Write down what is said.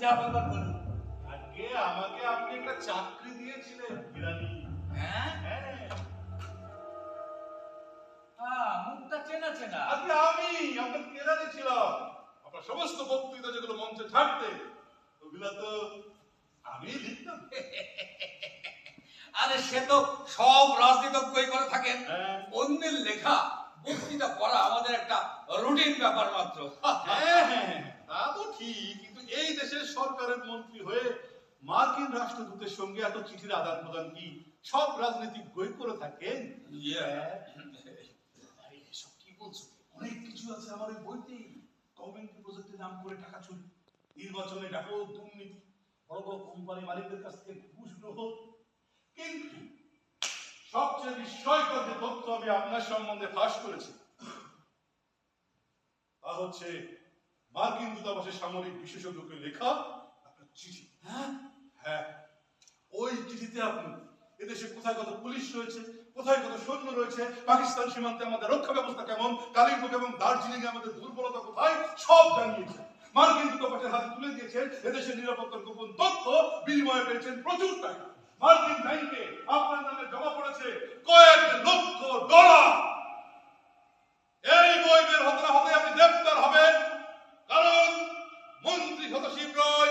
যা ব্যাপার বলুন। আগে আমাকে আপনি একটা চাকরি দিয়েছিলেন ইরানি। হ্যাঁ হ্যাঁ, মুখটা চেনা চেনা। আগে আমি আপনার কেরানি ছিলাম। আপনার সমস্ত বক্তৃতা যেগুলো মঞ্চে ছাড়তে ওগুলা তো আমি লিখতাম। আরে সে তো সব রাজনীতিজ্ঞই করে থাকেন। হ্যাঁ। অন্যের লেখা বক্তৃতা পড়া আমাদের একটা রুটিন ব্যাপার মাত্র। হ্যাঁ হ্যাঁ, তা তো ঠিক, কিন্তু এই দেশের সরকারের মন্ত্রী হয়ে মার্কিন রাষ্ট্রদূতের সঙ্গে এত চিঠির আদান প্রদান কি সব রাজনৈতিক বই করে থাকেন? আরে এসব কি বলছো? অনেক কিছু আছে আমার ওই বইতে। কমিউনিটি প্রজেক্টের নাম করে টাকা চুরি, নির্বাচনে ব্যাপক দুর্নীতি, বড় বড় কোম্পানি মালিকদের কাছ থেকে ঘুষ গ্রহণ। কিন্তু সবচেয়ে বিস্ময়কর যে তথ্য আমি আপনার সম্বন্ধে ফাঁস করেছি তা হচ্ছে মার্কিন দূতাবাসের সামরিক বিশেষজ্ঞকে লেখা আপনার চিঠি। হ্যাঁ, ওই চিঠিতে আপনি এদেশে কোথায় কত পুলিশ রয়েছে, কোথায় কত সৈন্য রয়েছে, পাকিস্তান সীমান্তে আমাদের রক্ষা ব্যবস্থা কেমন, কালিম্পং এবং দার্জিলিং এ আমাদের দুর্বলতা কোথায়, সব জানিয়েছেন। মার্কিন দূতাবাসের হাতে তুলে দিয়েছেন এদেশের নিরাপত্তার গোপন তথ্য, বিনিময়ে পেয়েছেন প্রচুর টাকা। মার্কিন ব্যাংকে আপনার নামে জমা পড়েছে কয়েক লক্ষ ডলার। এই বই বের হতে না হতে আপনি গ্রেফতার হবেন, কারণ মন্ত্রী শত শীঘ্রই